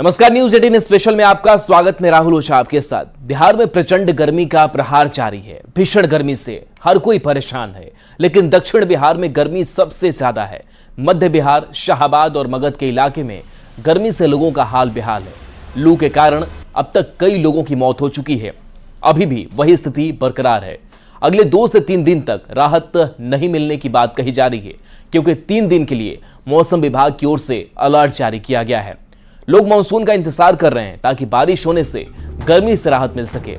नमस्कार, news 18 special में आपका स्वागत। मैं राहुल ओझा आपके साथ। बिहार में प्रचंड गर्मी का प्रहार जारी है। भीषण गर्मी से हर कोई परेशान है, लेकिन दक्षिण बिहार में गर्मी सबसे ज्यादा है। मध्य बिहार, शाहाबाद और मगध के इलाके में गर्मी से लोगों का हाल बेहाल है। लू के कारण अब तक कई लोगों की मौत हो चुकी है। अभी भी वही स्थिति बरकरार है। अगले 2 से 3 दिन तक राहत नहीं मिलने की बात कही जा रही है, क्योंकि 3 दिन के लिए मौसम विभाग की ओर से अलर्ट जारी किया गया है। लोग मानसून का इंतजार कर रहे हैं ताकि बारिश होने से गर्मी से राहत मिल सके।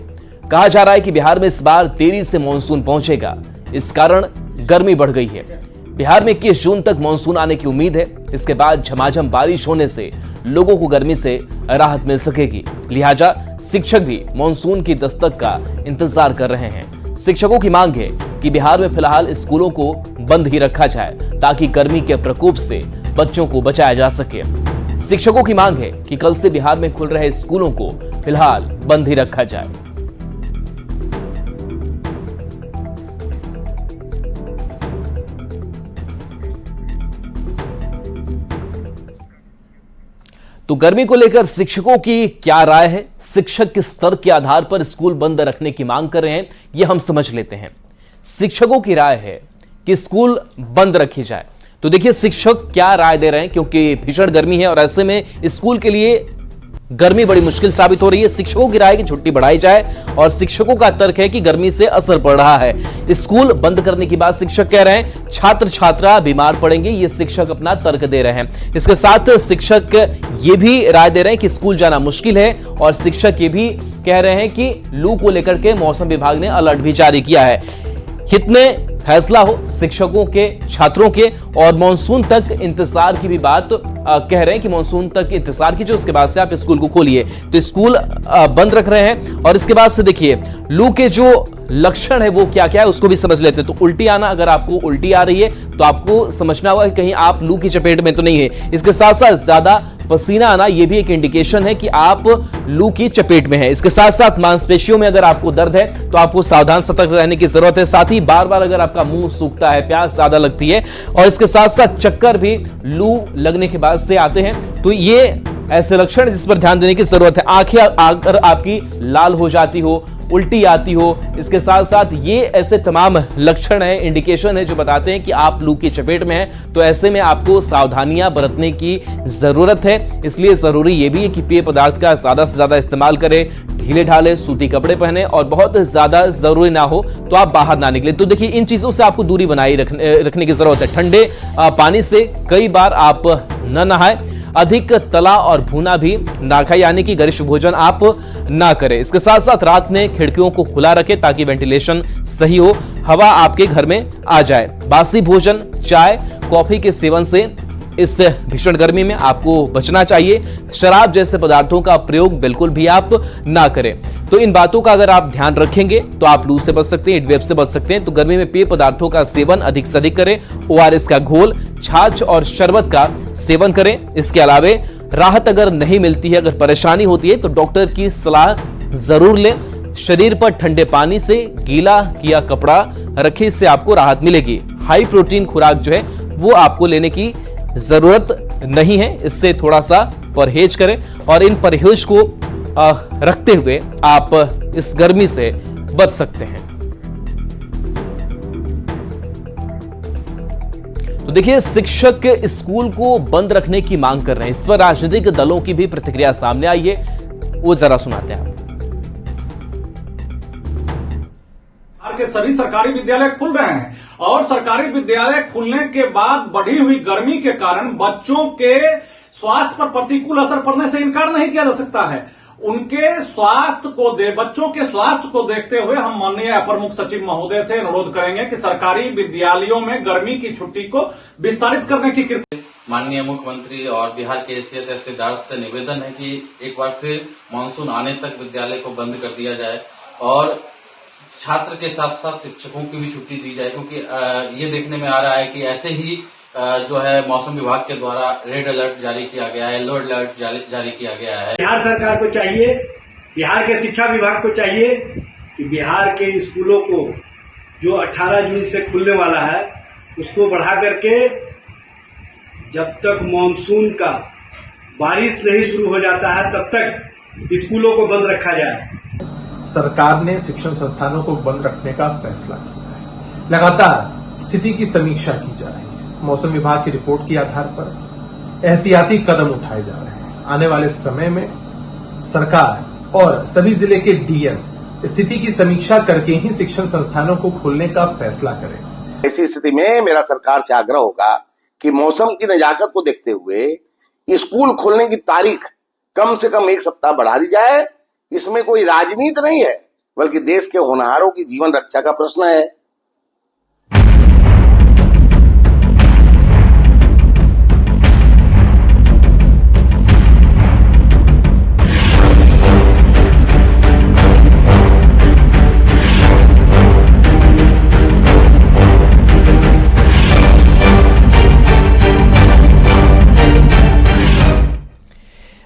कहा जा रहा है कि बिहार में इस बार देरी से मानसून पहुंचेगा, इस कारण गर्मी बढ़ गई है। बिहार में 21 जून तक मानसून आने की उम्मीद है। इसके बाद झमाझम बारिश होने से लोगों को गर्मी से राहत मिल सकेगी। लिहाजा शिक्षक भी मानसून की दस्तक का इंतजार कर रहे हैं। शिक्षकों की मांग है कि बिहार में फिलहाल स्कूलों को बंद ही रखा जाए ताकि गर्मी के प्रकोप से बच्चों को बचाया जा सके। शिक्षकों की मांग है कि कल से बिहार में खुल रहे स्कूलों को फिलहाल बंद ही रखा जाए। तो गर्मी को लेकर शिक्षकों की क्या राय है, शिक्षक किस स्तर के आधार पर स्कूल बंद रखने की मांग कर रहे हैं, यह हम समझ लेते हैं। शिक्षकों की राय है कि स्कूल बंद रखी जाए। तो देखिए शिक्षक क्या राय दे रहे हैं, क्योंकि भीषण गर्मी है और ऐसे में स्कूल के लिए गर्मी बड़ी मुश्किल साबित हो रही है। शिक्षकों की राय की छुट्टी बढ़ाई जाए और शिक्षकों का तर्क है कि गर्मी से असर पड़ रहा है। स्कूल बंद करने की बात शिक्षक कह रहे हैं। छात्र छात्रा बीमार पड़ेंगे, ये शिक्षक अपना तर्क दे रहे हैं। इसके साथ शिक्षक ये भी राय दे रहे हैं कि स्कूल जाना मुश्किल है और शिक्षक ये भी कह रहे हैं कि लू को लेकर के मौसम विभाग ने अलर्ट भी जारी किया है। हित में फैसला हो शिक्षकों के, छात्रों के, और मानसून तक इंतजार की भी बात कह रहे हैं कि मानसून तक इंतजार कीजिए, उसके बाद से आप स्कूल को खोलिए। तो स्कूल बंद रख रहे हैं। और इसके बाद से देखिए लू के जो लक्षण है वो क्या क्या है उसको भी समझ लेते हैं। तो उल्टी आना, अगर आपको उल्टी आ रही है तो आपको समझना होगा कि कहीं आप लू की चपेट में तो नहीं है। इसके साथ साथ ज्यादा पसीना आना, यह भी एक इंडिकेशन है कि आप लू की चपेट में हैं। इसके साथ साथ मांसपेशियों में अगर आपको दर्द है तो आपको सावधान सतर्क रहने की जरूरत है। साथ ही बार बार अगर आपका मुंह सूखता है, प्यास ज्यादा लगती है और इसके साथ साथ चक्कर भी लू लगने के बाद से आते हैं, तो ये ऐसे लक्षण जिस पर ध्यान देने की जरूरत है। आंखें अगर आपकी लाल हो जाती हो, उल्टी आती हो, इसके साथ साथ ये ऐसे तमाम लक्षण है, इंडिकेशन है जो बताते हैं कि आप लू की चपेट में हैं। तो ऐसे में आपको सावधानियां बरतने की जरूरत है। इसलिए जरूरी ये भी है कि पेय पदार्थ का ज्यादा से ज्यादा इस्तेमाल करें, ढीले ढाले सूती कपड़े पहने और बहुत ज्यादा जरूरी ना हो तो आप बाहर ना निकले। तो देखिए इन चीजों से आपको दूरी बनाई रखने की जरूरत है। ठंडे पानी से कई बार आप न नहाएं। अधिक तला और भुना भी ना खाएं, यानी कि गरिष्ठ भोजन आप ना करें। इसके साथ साथ रात में खिड़कियों को खुला रखें ताकि वेंटिलेशन सही हो, हवा आपके घर में आ जाए। बासी भोजन, चाय, कॉफी के सेवन से इस भीषण गर्मी में आपको बचना चाहिए। शराब जैसे पदार्थों का प्रयोग बिल्कुल भी आप ना करें। तो इन बातों का अगर आप ध्यान रखेंगे तो आप लू से बच सकते हैं, हीटवेव से बच सकते हैं। तो गर्मी में पेय पदार्थों का सेवन अधिक से अधिक करें। ORS का घोल, छाछ और शरबत का सेवन करें। इसके अलावे राहत अगर नहीं मिलती है, अगर परेशानी होती है तो डॉक्टर की सलाह जरूर लें। शरीर पर ठंडे पानी से गीला किया कपड़ा रखें, इससे आपको राहत मिलेगी। हाई प्रोटीन खुराक जो है वो आपको लेने की जरूरत नहीं है, इससे थोड़ा सा परहेज करें और इन परहेज को रखते हुए आप इस गर्मी से बच सकते हैं। तो देखिए शिक्षक स्कूल को बंद रखने की मांग कर रहे हैं। इस पर राजनीतिक दलों की भी प्रतिक्रिया सामने आई है, वो जरा सुनाते हैं। के सभी सरकारी विद्यालय खुल रहे हैं और सरकारी विद्यालय खुलने के बाद बढ़ी हुई गर्मी के कारण बच्चों के स्वास्थ्य पर प्रतिकूल असर पड़ने से इनकार नहीं किया जा सकता है। उनके बच्चों के स्वास्थ्य को देखते हुए हम माननीय अपर मुख्य सचिव महोदय से अनुरोध करेंगे कि सरकारी विद्यालयों में गर्मी की छुट्टी को विस्तारित करने की कृपया। माननीय मुख्यमंत्री और बिहार के एसीएस से निवेदन है कि एक बार फिर मानसून आने तक विद्यालय को बंद कर दिया जाए और छात्र के साथ साथ शिक्षकों की भी छुट्टी दी जाए, क्योंकि ये देखने में आ रहा है कि ऐसे ही जो है मौसम विभाग के द्वारा रेड अलर्ट जारी किया गया है, येलो अलर्ट जारी किया गया है। बिहार सरकार को चाहिए, बिहार के शिक्षा विभाग को चाहिए कि बिहार के स्कूलों को जो 18 जून से खुलने वाला है उसको बढ़ा करके जब तक मानसून का बारिश नहीं शुरू हो जाता है तब तक स्कूलों को बंद रखा जाए। सरकार ने शिक्षण संस्थानों को बंद रखने का फैसला किया है। लगातार स्थिति की समीक्षा की जा रही है। मौसम विभाग की रिपोर्ट के आधार पर एहतियाती कदम उठाए जा रहे हैं। आने वाले समय में सरकार और सभी जिले के डीएम स्थिति की समीक्षा करके ही शिक्षण संस्थानों को खोलने का फैसला करेंगे। ऐसी स्थिति में मेरा सरकार से आग्रह होगा कि मौसम की नजाकत को देखते हुए स्कूल खोलने की तारीख कम से कम 1 सप्ताह बढ़ा दी जाए। इसमें कोई राजनीति नहीं है, बल्कि देश के होनहारों की जीवन रक्षा का प्रश्न है।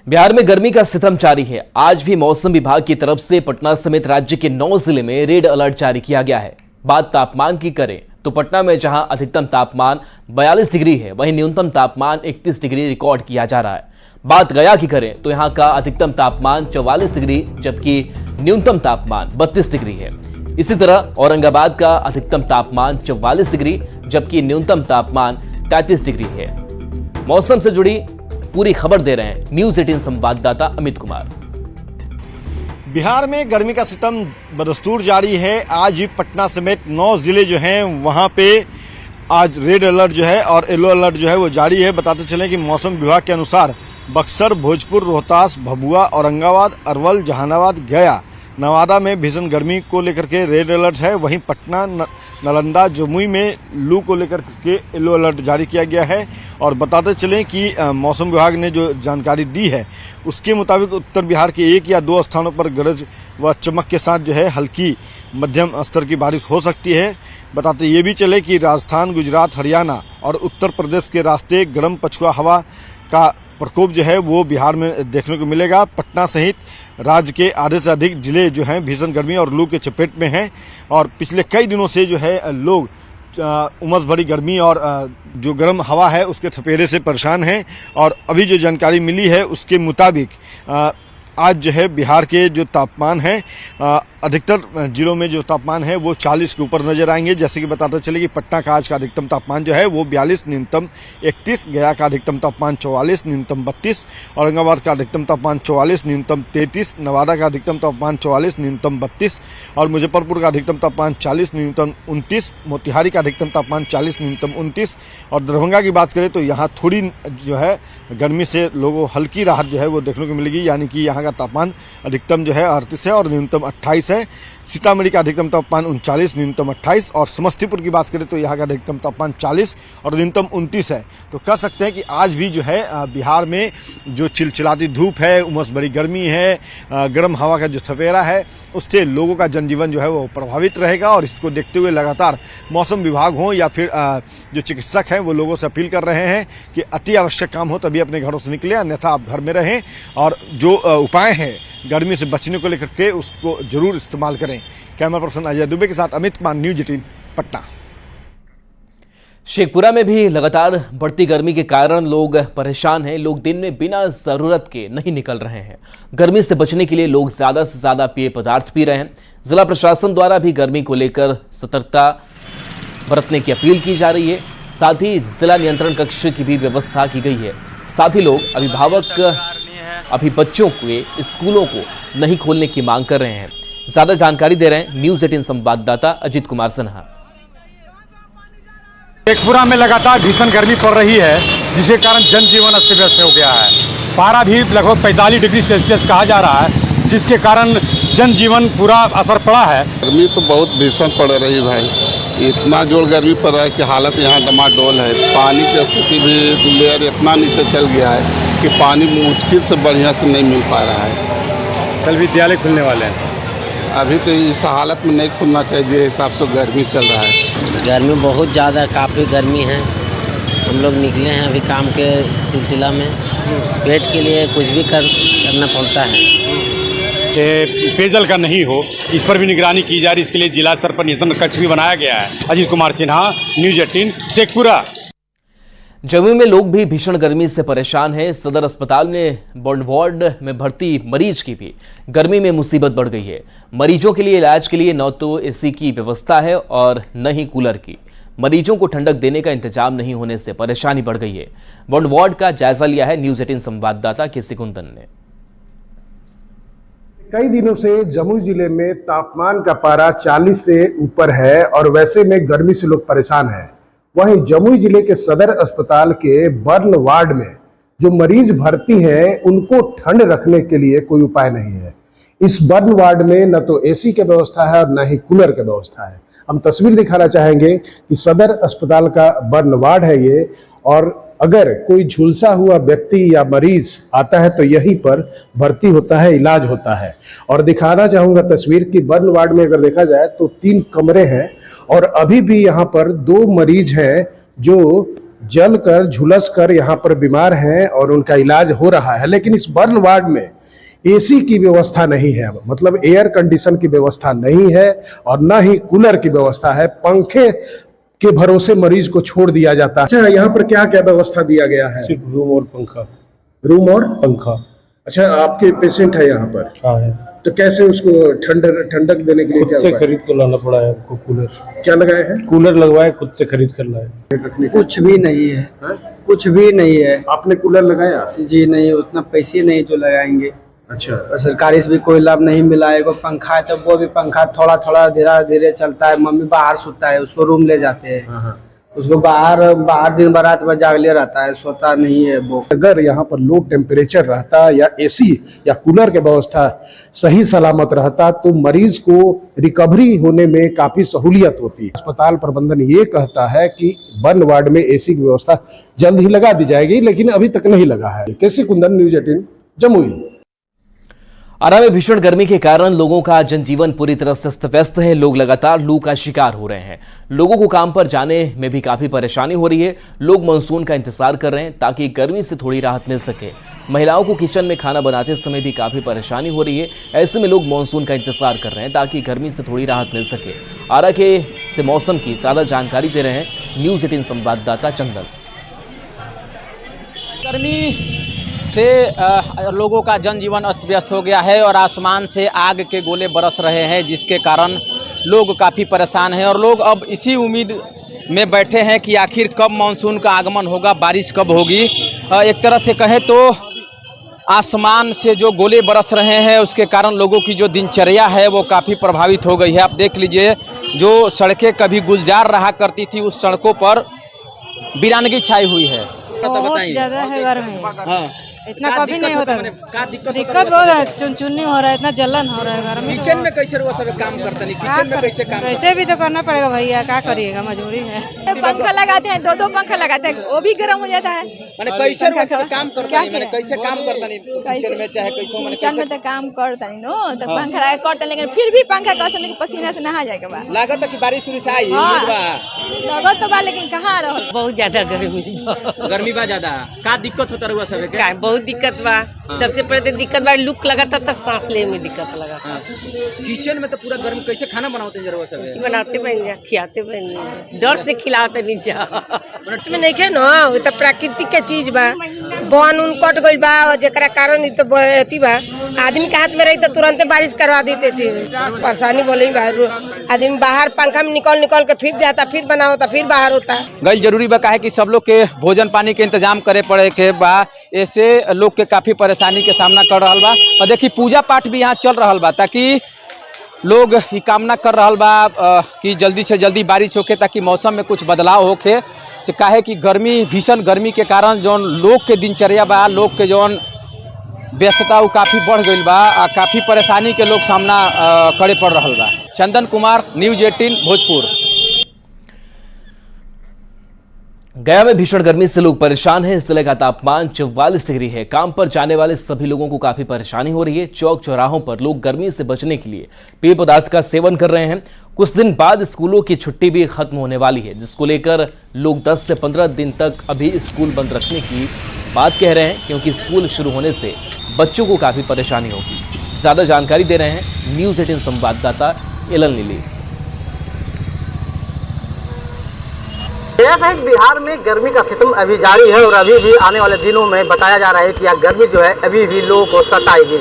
बिहार में गर्मी का सितम जारी है। आज भी मौसम विभाग की तरफ से पटना समेत राज्य के 9 जिले में रेड अलर्ट जारी किया गया है। बात तापमान की करें तो पटना में जहां अधिकतम तापमान 42 डिग्री है, वहीं न्यूनतम तापमान 31 डिग्री रिकॉर्ड किया जा रहा है। बात गया की करें तो यहां का अधिकतम तापमान 44 डिग्री जबकि न्यूनतम तापमान 32 डिग्री है। इसी तरह औरंगाबाद का अधिकतम तापमान 44 डिग्री जबकि न्यूनतम तापमान 33 डिग्री है। मौसम से जुड़ी पूरी खबर दे रहे हैं न्यूज़ 18 संवाददाता अमित कुमार। बिहार में गर्मी का सितम बदस्तूर जारी है। आज पटना समेत 9 जिले जो हैं वहां पे आज रेड अलर्ट जो है और येलो अलर्ट जो है वो जारी है। बताते चलें कि मौसम विभाग के अनुसार बक्सर, भोजपुर, रोहतास, भभुआ, औरंगाबाद, अरवल, जहानाबाद, गया, नवादा में भीषण गर्मी को लेकर के रेड अलर्ट है। वहीं पटना, नालंदा, जमुई में लू को लेकर के येलो अलर्ट जारी किया गया है। और बताते चलें कि मौसम विभाग ने जो जानकारी दी है उसके मुताबिक उत्तर बिहार के 1 या 2 स्थानों पर गरज व चमक के साथ जो है हल्की मध्यम स्तर की बारिश हो सकती है। बताते ये भी चले कि राजस्थान, गुजरात, हरियाणा और उत्तर प्रदेश के रास्ते गर्म पछुआ हवा का प्रकोप जो है वो बिहार में देखने को मिलेगा। पटना सहित राज्य के आधे से अधिक जिले जो हैं भीषण गर्मी और लू के चपेट में हैं और पिछले कई दिनों से जो है लोग उमस भरी गर्मी और जो गर्म हवा है उसके थपेरे से परेशान हैं। और अभी जो जानकारी मिली है उसके मुताबिक आज जो है बिहार के जो तापमान है अधिकतर जिलों में जो तापमान है वो 40 के ऊपर नजर आएंगे। जैसे कि बताते चले कि पटना का आज का अधिकतम तापमान जो है वो 42, न्यूनतम 31, गया का अधिकतम तापमान 44, न्यूनतम 32, औरंगाबाद का अधिकतम तापमान 44, न्यूनतम 33, नवादा का अधिकतम तापमान 44, न्यूनतम 32 और मुजफ्फरपुर का अधिकतम तापमान 40, न्यूनतम 29, मोतिहारी का अधिकतम तापमान 40, न्यूनतम 29 और दरभंगा की बात करें तो यहाँ थोड़ी जो है गर्मी से लोगों हल्की राहत जो है वो देखने को मिलेगी, यानी कि यहाँ का तापमान अधिकतम जो है 38 है और न्यूनतम 28 है। सीतामढ़ी का अधिकतम तापमान 39, न्यूनतम 28 और समस्तीपुर की बात करें तो यहाँ का अधिकतम तापमान 40 और न्यूनतम 29 है। तो कह सकते हैं कि आज भी जो है बिहार में जो चिलचिलाती धूप है, उमस भरी गर्मी है, गर्म हवा का जो थपेरा है उससे लोगों का जनजीवन जो है वो प्रभावित रहेगा। और इसको देखते हुए लगातार मौसम विभाग हो या फिर जो चिकित्सक हैं वो लोगों से अपील कर रहे हैं कि अति आवश्यक काम हो तभी अपने घरों से निकले, अन्यथा आप घर में रहें और जो उपाय हैं गर्मी से बचने को लेकर के उसको जरूर इस्तेमाल करें। कैमरा पर्सन अजय दुबे के साथ अमित कुमार, न्यूज़ 18 पटना। शेखपुरा में भी लगातार बढ़ती गर्मी के कारण लोग परेशान हैं। लोग दिन में बिना जरूरत के नहीं निकल रहे हैं। गर्मी से बचने के लिए लोग ज्यादा से ज्यादा पेय पदार्थ पी रहे हैं। जिला प्रशासन द्वारा भी गर्मी को लेकर सतर्कता बरतने की अपील की जा रही है। साथ ही जिला नियंत्रण कक्ष की भी व्यवस्था की गई है। साथ ही लोग अभिभावक अभी बच्चों के स्कूलों को नहीं खोलने की मांग कर रहे हैं। ज्यादा जानकारी दे रहे हैं न्यूज़ 18 संवाददाता अजीत कुमार सिन्हा। शेखपुरा में लगातार भीषण गर्मी पड़ रही है, जिसके कारण जनजीवन अस्त व्यस्त हो गया है। पारा भी लगभग 45 डिग्री सेल्सियस कहा जा रहा है, जिसके कारण जनजीवन पूरा असर पड़ा है। गर्मी तो बहुत भीषण पड़ रही भाई, इतना जोर गर्मी पड़ रहा है कि हालत यहाँ डमाडोल है। पानी की स्थिति भी लेयर इतना नीचे चल गया है कि पानी मुश्किल से बढ़िया से नहीं मिल पा रहा है। कल विद्यालय खुलने वाले हैं, अभी तो इस हालत में नहीं खुलना चाहिए जिस हिसाब से गर्मी चल रहा है। गर्मी बहुत ज़्यादा, काफ़ी गर्मी है। हम लोग निकले हैं अभी काम के सिलसिला में, पेट के लिए कुछ भी करना पड़ता है। पेयजल का नहीं हो, इस पर भी निगरानी की जा रही। इसके लिए जिला स्तर पर नियंत्रण कक्ष भी बनाया गया है। अजीत कुमार सिन्हा, न्यूज़ 18 शेखपुरा। जमुई में लोग भी भीषण गर्मी से परेशान हैं। सदर अस्पताल में बर्न वार्ड में भर्ती मरीज की भी गर्मी में मुसीबत बढ़ गई है। मरीजों के लिए इलाज के लिए न तो एसी की व्यवस्था है और न ही कूलर की। मरीजों को ठंडक देने का इंतजाम नहीं होने से परेशानी बढ़ गई है। बर्न वार्ड का जायजा लिया है न्यूज़ 18 संवाददाता केसी कुंदन ने। कई दिनों से जमुई जिले में तापमान का पारा 40 से ऊपर है और वैसे में गर्मी से लोग परेशान हैं। वहीं जमुई जिले के सदर अस्पताल के बर्न वार्ड में जो मरीज भर्ती हैं उनको ठंड रखने के लिए कोई उपाय नहीं है। इस बर्न वार्ड में न तो एसी की व्यवस्था है और न ही कूलर की व्यवस्था है। हम तस्वीर दिखाना चाहेंगे कि सदर अस्पताल का बर्न वार्ड है ये, और अगर कोई झुलसा हुआ व्यक्ति या मरीज आता है तो यहीं पर भर्ती होता है, इलाज होता है। और दिखाना चाहूंगा तस्वीर कि बर्न वार्ड में अगर देखा जाए तो 3 कमरे हैं और अभी भी यहाँ पर 2 मरीज हैं जो जल कर झुलस कर यहाँ पर बीमार हैं और उनका इलाज हो रहा है। लेकिन इस बर्न वार्ड में एसी की व्यवस्था नहीं है, मतलब एयर कंडीशन की व्यवस्था नहीं है और न ही कूलर की व्यवस्था है। पंखे के भरोसे मरीज को छोड़ दिया जाता है। अच्छा, यहाँ पर क्या क्या व्यवस्था दिया गया है? सिर्फ रूम और पंखा। रूम और पंखा। अच्छा, आपके पेशेंट है यहाँ पर? हाँ है। तो कैसे उसको ठंडक देने के लिए खुद से खरीद कर लाना पड़ा है हमको। कूलर क्या लगाए हैं? कूलर लगवाए, खुद से खरीद कर लाए। कुछ भी नहीं है, कुछ भी नहीं है। आपने कूलर लगाया? जी नहीं, उतना पैसे नहीं जो लगाएंगे। अच्छा। सरकारी से भी कोई लाभ नहीं मिला है। वो पंखा है तो वो भी पंखा थोड़ा थोड़ा धीरे धीरे चलता है। मम्मी बाहर सोता है, उसको रूम ले जाते हैं। उसको बाहर दिन भर रात भर जागले रहता है, सोता नहीं है वो। अगर यहाँ पर लो टेम्परेचर रहता या एसी या कूलर की व्यवस्था सही सलामत रहता तो मरीज को रिकवरी होने में काफी सहूलियत होती। अस्पताल प्रबंधन ये कहता है कि बर्न वार्ड में एसी की व्यवस्था जल्द ही लगा दी जाएगी, लेकिन अभी तक नहीं लगा है। केसी कुंदन, न्यूज़ 18 जमुई। आरा में भीषण गर्मी के कारण लोगों का जनजीवन पूरी तरह से अस्त व्यस्त है। लोग लगातार लू का शिकार हो रहे हैं। लोगों को काम पर जाने में भी काफी परेशानी हो रही है। लोग मानसून का इंतजार कर रहे हैं ताकि गर्मी से थोड़ी राहत मिल सके। महिलाओं को किचन में खाना बनाते समय भी काफी परेशानी हो रही है। ऐसे में लोग मानसून का इंतजार कर रहे हैं ताकि गर्मी से थोड़ी राहत मिल सके। आरा के से मौसम की ज्यादा जानकारी दे रहे हैं न्यूज़ 18 संवाददाता चंदन। गर्मी से लोगों का जनजीवन अस्त व्यस्त हो गया है और आसमान से आग के गोले बरस रहे हैं, जिसके कारण लोग काफ़ी परेशान हैं और लोग अब इसी उम्मीद में बैठे हैं कि आखिर कब मानसून का आगमन होगा, बारिश कब होगी। एक तरह से कहें तो आसमान से जो गोले बरस रहे हैं उसके कारण लोगों की जो दिनचर्या है वो काफ़ी प्रभावित हो गई है। आप देख लीजिए, जो सड़कें कभी गुलजार रहा करती थी उस सड़कों पर वीरानगी छाई हुई है। बहुत ज़्यादा है गर्मी। हाँ, इतना कभी नहीं होता। दिक्कत बहुत है, चुनचुनी हो रहा है, इतना जलन हो रहा है गर्मी। किचन में कैसे वो सब काम करते नहीं? किचन में कैसे काम? कैसे भी तो करना पड़ेगा भैया, क्या करिएगा, मजबूरी है। पंखा लगाते हैं, 2 पंखा लगाते हैं, वो भी गर्म हो जाता है। मैंने कैसे वो सब काम करता नहीं? मैंने कैसे काम करता नहीं किचन में, चाहे कैसे मैंने किचन में तो काम करता नहीं नो, तो पंखा लगा करता, लेकिन फिर भी पंखा कैसे लेके पसीना से नहा जाएगा बा। लागत है कि बारिश शुरू से आई लागत तो बा, लेकिन कहाँ रहो। बहुत ज्यादा गर्मी बा ज्यादा। का दिक्कत होता रहुआ सब? बहुत दिक्कत बा। सबसे पहले तो दिक्कत बा, लुक लगाता था, सांस लेने में दिक्कत लगा। किचन में तो पूरा गर्म कैसे खाना बनाते हैं? सब बनाते बन खिलाते बन, डर से खिलाते नीचे में नहीं खे ना। वो तो प्राकृतिक के चीज बा, बन उन कट गई बा, जरा कारण तो अथी बा। आदमी के हाथ में रही तो तुरंत बारिश करवा देते थे। परेशानी बोले आदमी बाहर पंखा में निकल के फिर जाता, फिर बना होता, फिर बाहर होता। गल जरूरी बा है कि सब लोग के भोजन पानी के इंतजाम करे पड़े के बा। ऐसे लोग के काफी परेशानी के सामना कर रहा बा। और देखिए, पूजा पाठ भी यहाँ चल रहा बा ताकि लोग ये कामना कर रहा बा कि जल्दी से जल्दी बारिश होके, ताकि मौसम में कुछ बदलाव होके। काहे कि गर्मी, भीषण गर्मी के कारण जौन लोग के दिनचर्या बा, लोग के जौन व्यस्तता वो काफ़ी बढ़ गई बा। काफ़ी परेशानी के लोग सामना करे पड़ रहा बा। चंदन कुमार, न्यूज़ 18 भोजपुर। गया में भीषण गर्मी से लोग परेशान हैं। जिले का तापमान 44 डिग्री है। काम पर जाने वाले सभी लोगों को काफी परेशानी हो रही है। चौक चौराहों पर लोग गर्मी से बचने के लिए पेय पदार्थ का सेवन कर रहे हैं। कुछ दिन बाद स्कूलों की छुट्टी भी खत्म होने वाली है, जिसको लेकर लोग 10 से 15 दिन तक अभी स्कूल बंद रखने की बात कह रहे हैं, क्योंकि स्कूल शुरू होने से बच्चों को काफी परेशानी होगी। ज्यादा जानकारी दे रहे हैं न्यूज़ 18 संवाददाता एलन लीली। गया सहित बिहार में गर्मी का सितम अभी जारी है और अभी भी आने वाले दिनों में बताया जा रहा है कि यह गर्मी जो है अभी भी लोगों को सताएगी।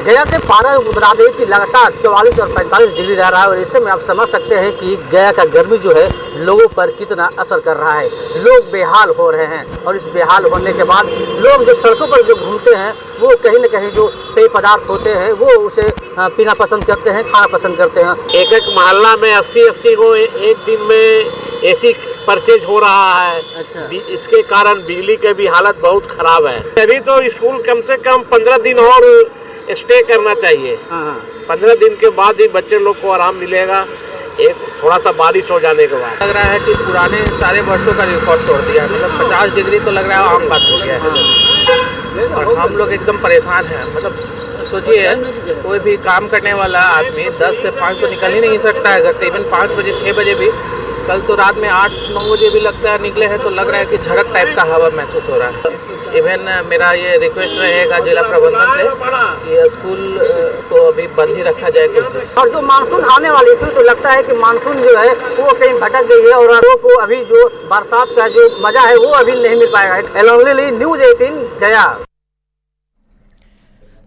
गया से पारा बता दें कि लगातार 44 और 45 डिग्री रह रहा है और इससे में आप समझ सकते हैं कि गया का गर्मी जो है लोगों पर कितना असर कर रहा है। लोग बेहाल हो रहे हैं और इस बेहाल होने के बाद लोग जो सड़कों पर जो घूमते हैं वो कहीं न कहीं जो पेय पदार्थ होते हैं वो उसे पीना पसंद करते हैं, खाना पसंद करते हैं। एक मोहल्ला में 80 को एक दिन में एसी परचेज हो रहा है। अच्छा। इसके कारण बिजली के भी हालत बहुत खराब है। अभी तो स्कूल कम से कम 15 दिन और स्टे करना चाहिए। 15 दिन के बाद ही बच्चे लोग को आराम मिलेगा, एक थोड़ा सा बारिश हो जाने के बाद। लग रहा है कि पुराने सारे वर्षों का रिकॉर्ड तोड़ दिया, मतलब 50 डिग्री तो लग रहा है आम बात हो गया है और हम लोग एकदम परेशान हैं। मतलब सोचिए कोई भी काम करने वाला आदमी 10 से 5 तो निकल ही नहीं सकता है घर से। इवन 5 बजे 6 बजे भी, कल तो रात में 8-9 बजे भी लगता है निकले हैं तो लग रहा है कि झड़क टाइप का हवा महसूस हो रहा है। इवन मेरा ये रिक्वेस्ट रहेगा जिला प्रबंधन से कि स्कूल को अभी बंद ही रखा जाए कुछ दिन। और जो मानसून आने वाली थी तो लगता है कि मानसून जो है वो कहीं भटक गई है और लोगों को अभी जो बरसात का जो मजा है वो अभी नहीं मिल पाएगा। एलोंगली न्यूज़ 18 गया।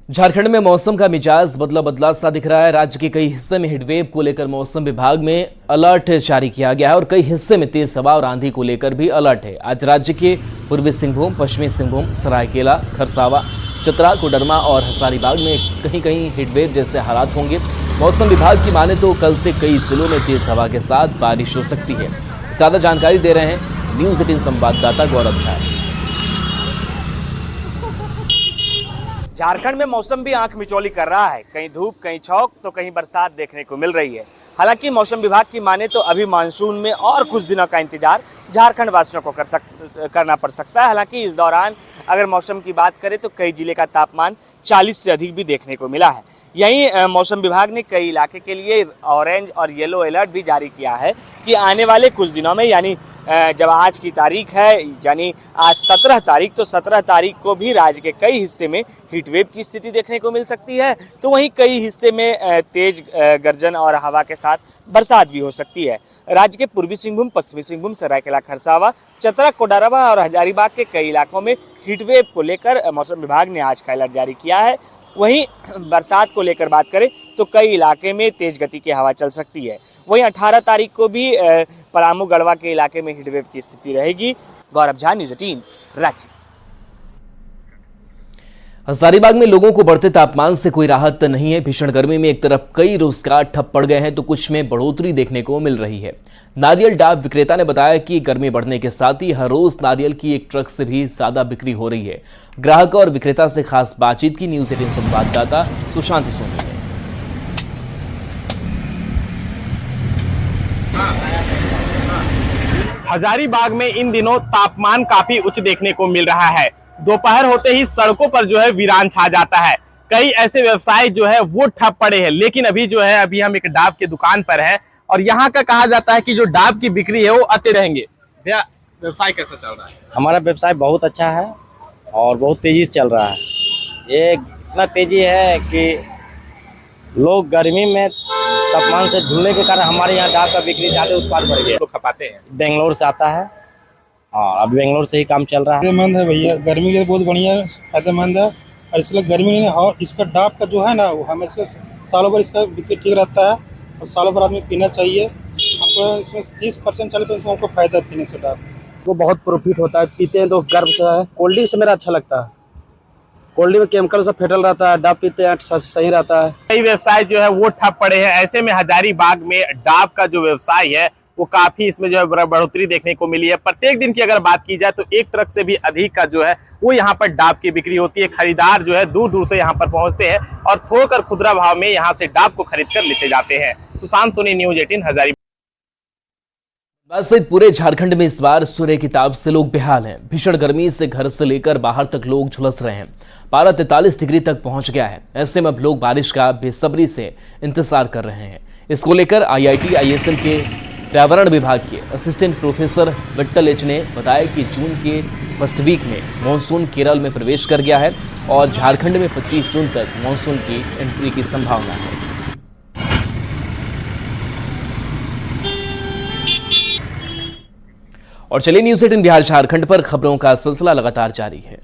झारखंड में मौसम का मिजाज बदला बदला सा दिख रहा है। राज्य के कई हिस्से में हीटवेव को लेकर मौसम विभाग में अलर्ट जारी किया गया है और कई हिस्से में तेज हवा और आंधी को लेकर भी अलर्ट है। आज राज्य के पूर्वी सिंहभूम, पश्चिमी सिंहभूम, सरायकेला, खरसावा, चतरा, कोडरमा और हजारीबाग में कहीं कहीं हीटवेव जैसे हालात होंगे। मौसम विभाग की माने तो कल से कई जिलों में तेज हवा के साथ बारिश हो सकती है। ज्यादा जानकारी दे रहे हैं न्यूज़ 18 संवाददाता गौरव झा। झारखंड में मौसम भी आंख मिचौली कर रहा है। कहीं धूप, कहीं छौक तो कहीं बरसात देखने को मिल रही है। हालांकि मौसम विभाग की माने तो अभी मानसून में और कुछ दिनों का इंतजार झारखंड वासियों को करना पड़ सकता है। हालांकि इस दौरान अगर मौसम की बात करें तो कई जिले का तापमान 40 से अधिक भी देखने को मिला है। यहीं मौसम विभाग ने कई इलाके के लिए ऑरेंज और येलो अलर्ट भी जारी किया है कि आने वाले कुछ दिनों में, यानी जब आज की तारीख है, यानी आज 17 तारीख, तो 17 तारीख को भी राज्य के कई हिस्से में हीटवेव की स्थिति देखने को मिल सकती है। तो वहीं कई हिस्से में तेज गर्जन और हवा के साथ बरसात भी हो सकती है। राज्य के पूर्वी सिंहभूम, पश्चिमी सिंहभूम, सरायकेला, खरसावा, चतरा, कोडरमा और हजारीबाग के कई इलाकों में हीटवेव को लेकर मौसम विभाग ने आज का अलर्ट जारी किया है। वहीं बरसात को लेकर बात करें तो कई इलाके में तेज गति की हवा चल सकती है। वहीं 18 तारीख को भी पलामू, गढ़वा के इलाके में हीटवेव की स्थिति रहेगी। गौरव झा, न्यूज़ 18 रांची। हजारीबाग में लोगों को बढ़ते तापमान से कोई राहत नहीं है। भीषण गर्मी में एक तरफ कई रोजगार ठप पड़ गए हैं तो कुछ में बढ़ोतरी देखने को मिल रही है। नारियल डाब विक्रेता ने बताया कि गर्मी बढ़ने के साथ ही हर रोज नारियल की एक ट्रक से भी ज्यादा बिक्री हो रही है। ग्राहक और विक्रेता से खास बातचीत की न्यूज़ 18 संवाददाता सुशांत सोनी ने। हजारीबाग में इन दिनों तापमान काफी उच्च देखने को मिल रहा है। दोपहर होते ही सड़कों पर जो है वीरान छा जाता है। कई ऐसे व्यवसाय जो है वो ठप पड़े हैं। लेकिन अभी हम एक डाब की दुकान पर है और यहाँ का कहा जाता है कि जो डाब की बिक्री है वो आते रहेंगे। भैया, व्यवसाय कैसा चल रहा है? हमारा व्यवसाय बहुत अच्छा है और बहुत तेजी से चल रहा है। ये इतना तेजी है कि लोग गर्मी में तापमान से झूलने के कारण हमारे यहाँ डाब का बिक्री ज्यादा उत्पाद बढ़ गया। लोग खपाते हैं, बेंगलोर से आता है और अब बेंगलोर से ही काम चल रहा है। फायदेमंद है भैया, गर्मी के लिए बहुत बढ़िया फायदेमंद है और इसलिए गर्मी में और इसका डाब का जो है ना वो हमेशा सालों भर इसका बिक्री ठीक रहता है और सालों भर आदमी पीना चाहिए। हमको इसमें 30% 40% हमको फायदा पीने से डाब वो बहुत प्रॉफिट होता है। पीते हैं तो गर्व से है। कोल्ड ड्रिंक से मेरा अच्छा लगता है। कोल्ड ड्रिंक में केमिकल से फेटल रहता है, डाब पीते हैं सही रहता है। कई व्यवसाय जो है वो ठप पड़े हैं। ऐसे में हजारीबाग में डाब का जो व्यवसाय है वो काफी इसमें जो है बढ़ोतरी देखने को मिली है। प्रत्येक दिन की अगर बात की जाए तो एक ट्रक से भी अधिक का जो है वो यहाँ पर डाब की बिक्री होती है। खरीदार जो है दूर दूर से यहाँ पर पहुंचते हैं और थोक और खुदरा भाव में यहाँ से डाब को खरीद कर लेते जाते हैं। सुशांत सोनी, न्यूज़ 18 हजारीबाग। वैसे पूरे झारखंड में इस बार सूर्य की ताप से लोग बेहाल हैं। भीषण गर्मी से घर से लेकर बाहर तक लोग झुलस रहे हैं। पारा 43 डिग्री तक पहुंच गया है। ऐसे में अब लोग बारिश का बेसब्री से इंतजार कर रहे हैं। इसको लेकर IIT ISM के पर्यावरण विभाग के असिस्टेंट प्रोफेसर विट्ठल एच ने बताया कि जून के फर्स्ट वीक में मानसून केरल में प्रवेश कर गया है और झारखंड में 25 जून तक मानसून की एंट्री की संभावना है। और चलिए न्यूज़ 18 बिहार झारखंड पर खबरों का सिलसिला लगातार जारी है।